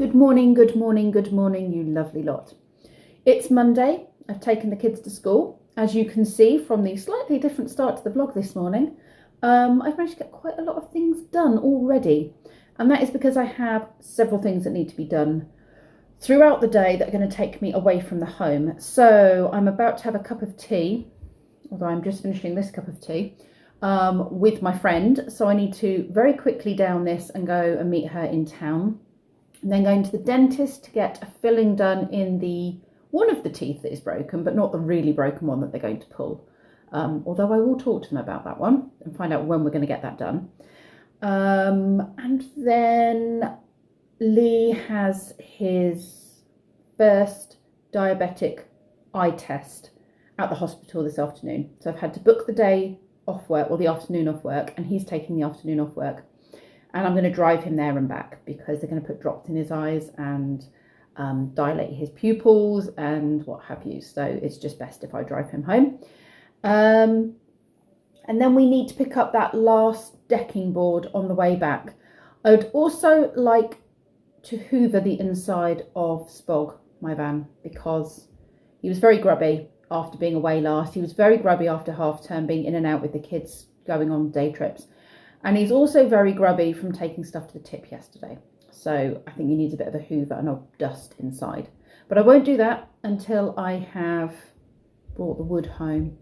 Good morning, good morning, good morning, you lovely lot. It's Monday. I've taken the kids to school. As you can see from the slightly different start to the vlog this morning, I've managed to get quite a lot of things done already. And that is because I have several things that need to be done throughout the day that are going to take me away from the home. So I'm about to have a cup of tea, although I'm just finishing this cup of tea, with my friend. So I need to very quickly down this and go and meet her in town. And then going to the dentist to get a filling done in one of the teeth that is broken, but not the really broken one that they're going to pull. Although I will talk to them about that one and find out when we're going to get that done. And then Lee has his first diabetic eye test at the hospital this afternoon. So I've had to book the day off work, or the afternoon off work, and he's taking the afternoon off work. And I'm going to drive him there and back because they're going to put drops in his eyes and dilate his pupils and what have you. So it's just best if I drive him home. And then we need to pick up that last decking board on the way back. I would also like to hoover the inside of Spog, my van, because he was very grubby after being away last. He was very grubby after half term, being in and out with the kids, going on day trips. And he's also very grubby from taking stuff to the tip yesterday. So I think he needs a bit of a hoover and a dust inside. But I won't do that until I have brought the wood home.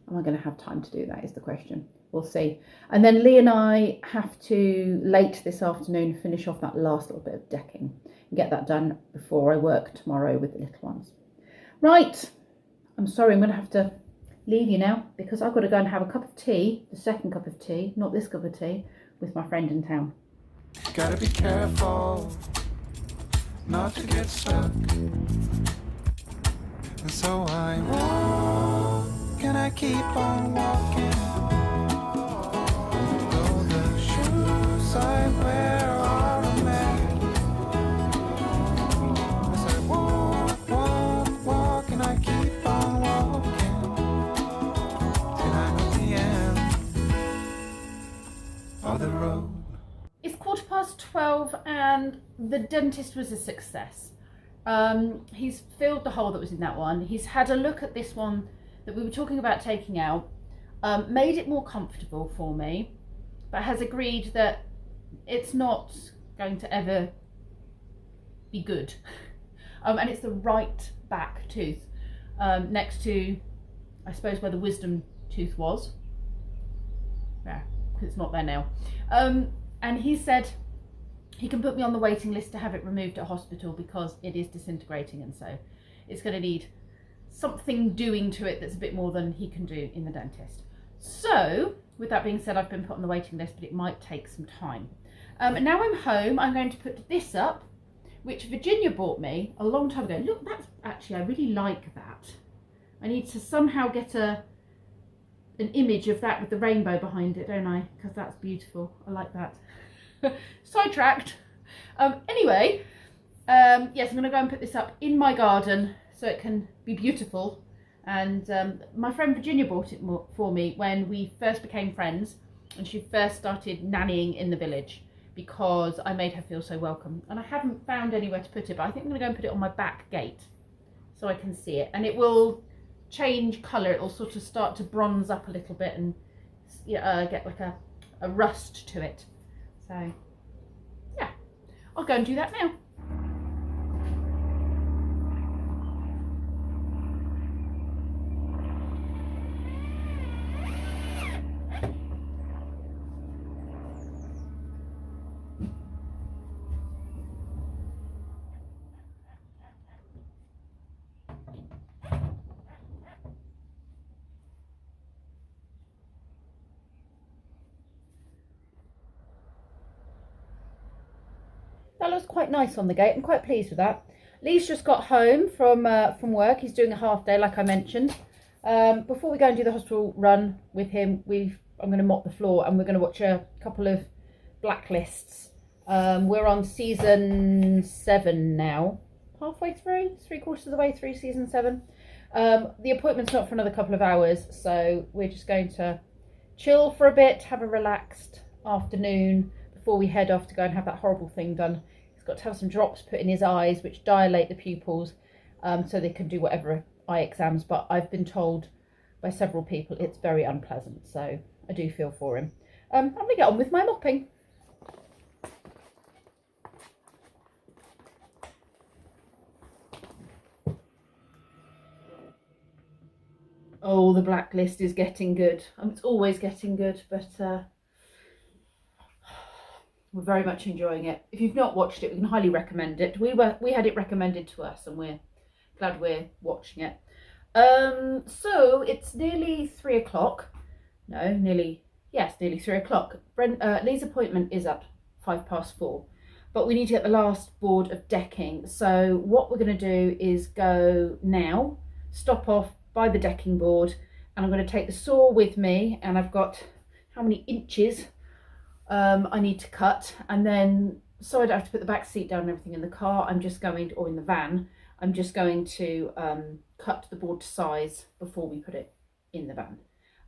Am I going to have time to do that is the question. We'll see. And then Lee and I have to, late this afternoon, finish off that last little bit of decking and get that done before I work tomorrow with the little ones. Right. I'm sorry, I'm going to have to leave you now because I've got to go and have a cup of tea, the second cup of tea, not this cup of tea, with my friend in town. Gotta be careful not to get stuck. And so I walk and I keep on walking. Though the shoes I wear are a mess. As I walk, walk, walk and I keep on walking. The road. It's 12:15 and the dentist was a success. He's filled the hole that was in that one. He's had a look at this one that we were talking about taking out, made it more comfortable for me, but has agreed that it's not going to ever be good. And it's the right back tooth, next to, I suppose, where the wisdom tooth was. Yeah. It's not there now. And he said he can put me on the waiting list to have it removed at hospital because it is disintegrating, and so it's going to need something doing to it that's a bit more than he can do in the dentist. So with that being said, I've been put on the waiting list, but it might take some time. And now I'm home, I'm going to put this up, which Virginia bought me a long time ago. Look, that's actually, I really like that. I need to somehow get an image of that with the rainbow behind it, don't I? Because that's beautiful. I like that. Sidetracked. Anyway, yes, I'm going to go and put this up in my garden so it can be beautiful. And my friend Virginia bought it for me when we first became friends and she first started nannying in the village because I made her feel so welcome. And I haven't found anywhere to put it, but I think I'm going to go and put it on my back gate so I can see it. And it will change colour, it'll sort of start to bronze up a little bit and get like a rust to it. So yeah, I'll go and do that now. That looks quite nice on the gate. I'm quite pleased with that. Lee's just got home from work. He's doing a half day, like I mentioned. Before we go and do the hospital run with him, I'm going to mop the floor and we're going to watch a couple of Blacklists. We're on season 7 now. Halfway through, 3/4 of the way through season 7. The appointment's not for another couple of hours, so we're just going to chill for a bit, have a relaxed afternoon before we head off to go and have that horrible thing done. He's got to have some drops put in his eyes, which dilate the pupils, so they can do whatever eye exams. But I've been told by several people it's very unpleasant, so I do feel for him. I'm going to get on with my mopping. Oh, the blacklist is getting good. It's always getting good, but we're very much enjoying it. If you've not watched it, we can highly recommend it. We had it recommended to us, and we're glad we're watching it. So it's nearly 3 o'clock. No, nearly 3 o'clock. Lee's appointment is at 4:05, but we need to get the last board of decking. So what we're going to do is go now, stop off by the decking board, and I'm going to take the saw with me, and I've got how many inches I need to cut, and then so I don't have to put the back seat down and everything in the car, I'm just going to, or in the van, I'm just going to cut the board to size before we put it in the van,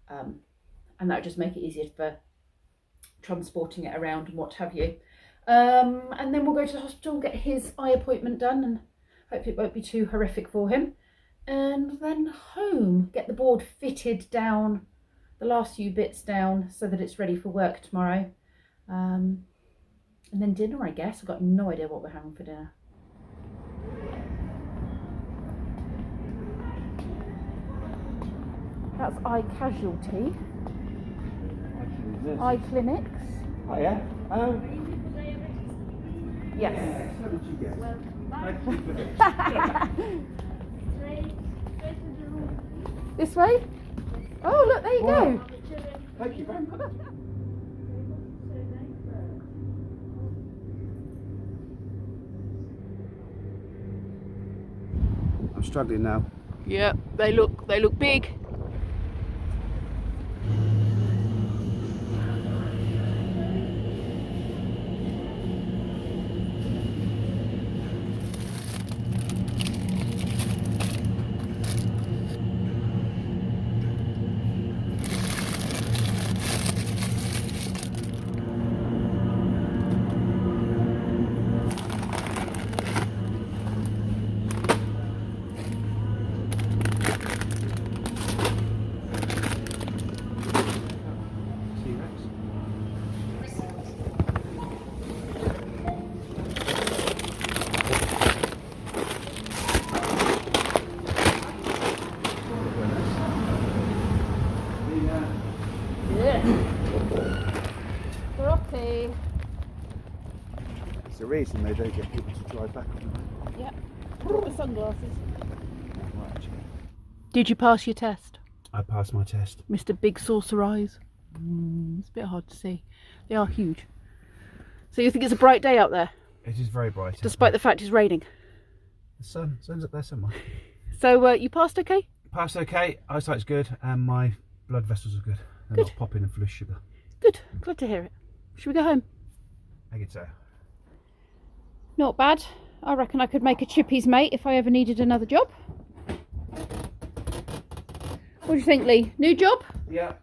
and that would just make it easier for transporting it around and what have you. And then we'll go to the hospital, get his eye appointment done, and hopefully it won't be too horrific for him. And then home, get the board fitted down, the last few bits down, so that it's ready for work tomorrow. And then dinner, I guess. I've got no idea what we're having for dinner. That's Eye Casualty. Eye Clinics. Oh yeah? Yes. How did you get? This way? Oh, look, there you go. Thank you very much. I'm struggling now. Yeah, they look big. It's the reason they don't get people to drive back on them. Yeah, brought the sunglasses. Right. Did you pass your test? I passed my test. Mr. Big Saucer Eyes? It's a bit hard to see. They are huge. So you think it's a bright day out there? It is very bright. Despite the fact it's raining? The sun's up there somewhere. So you passed okay? Passed okay, eyesight's good, and my blood vessels are good. They're Good. not popping and full of sugar. Good, glad to hear it. Should we go home? I get so. Not bad. I reckon I could make a chippies mate if I ever needed another job. What do you think, Lee? New job? Yeah.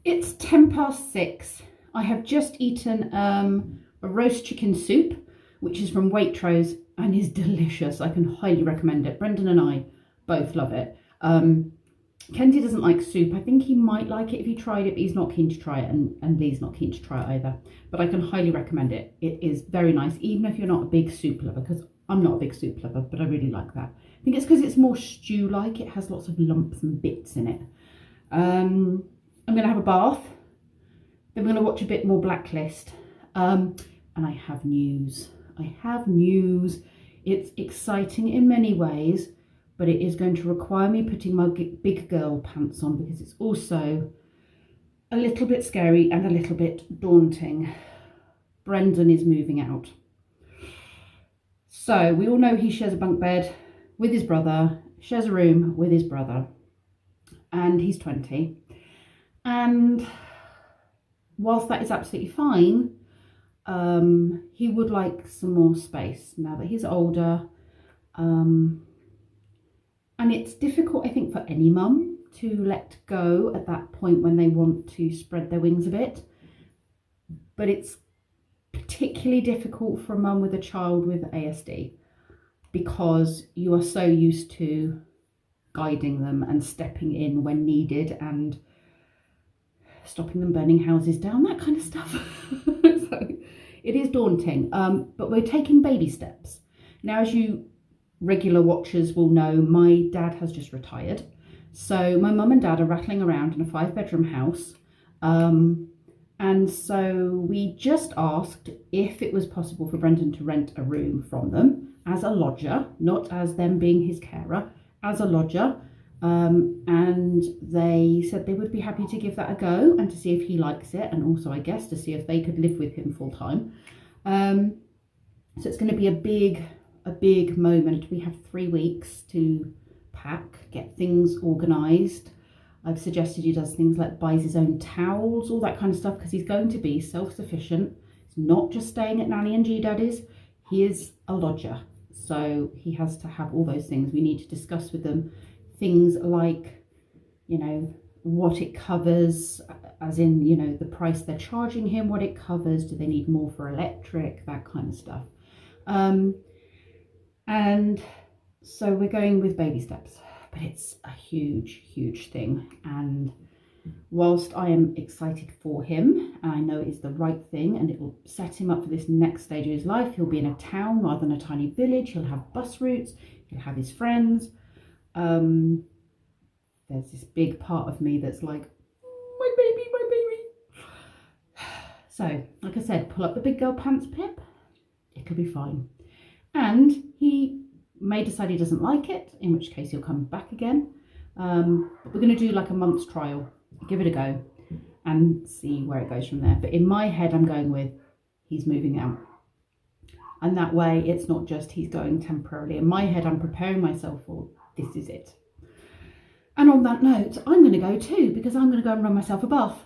It's 6:10. I have just eaten a roast chicken soup, which is from Waitrose and is delicious. I can highly recommend it. Brendan and I both love it. Kenzie doesn't like soup. I think he might like it if he tried it, but he's not keen to try it, and Lee's not keen to try it either. But I can highly recommend it. It is very nice, even if you're not a big soup lover, because I'm not a big soup lover, but I really like that. I think it's because it's more stew-like. It has lots of lumps and bits in it. I'm going to have a bath. Then we're going to watch a bit more Blacklist. And I have news. It's exciting in many ways, but it is going to require me putting my big girl pants on, because it's also a little bit scary and a little bit daunting. Brendan is moving out. So we all know he shares a bunk bed with his brother, shares a room with his brother, and he's 20. And whilst that is absolutely fine, he would like some more space now that he's older. And it's difficult, I think, for any mum to let go at that point when they want to spread their wings a bit. But it's particularly difficult for a mum with a child with ASD, because you are so used to guiding them and stepping in when needed and stopping them burning houses down, that kind of stuff. So it is daunting, but we're taking baby steps. Now, as you regular watchers will know, my dad has just retired. So my mum and dad are rattling around in a 5-bedroom house. And so we just asked if it was possible for Brendan to rent a room from them as a lodger, not as them being his carer, as a lodger. And they said they would be happy to give that a go and to see if he likes it, and also I guess to see if they could live with him full time. So it's going to be a big moment. We have 3 weeks to pack, get things organised. I've suggested he does things like buys his own towels, all that kind of stuff, because he's going to be self-sufficient. He's not just staying at Nanny and G-Daddy's, he is a lodger. So he has to have all those things. We need to discuss with them things like, you know, what it covers, as in, you know, the price they're charging him, what it covers, do they need more for electric, that kind of stuff. And so we're going with baby steps, but it's a huge thing. And whilst I am excited for him, and I know it's the right thing and it will set him up for this next stage of his life, he'll be in a town rather than a tiny village, he'll have bus routes, he'll have his friends. There's this big part of me that's like, my baby. So, like I said, pull up the big girl pants, Pip. It'll be fine. And he may decide he doesn't like it, in which case he'll come back again. But we're going to do like a month's trial, give it a go and see where it goes from there. But in my head, I'm going with he's moving out. And that way it's not just he's going temporarily. In my head, I'm preparing myself for this is it. And on that note, I'm going to go too, because I'm going to go and run myself a bath.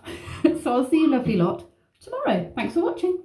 So I'll see you lovely lot tomorrow. Thanks for watching.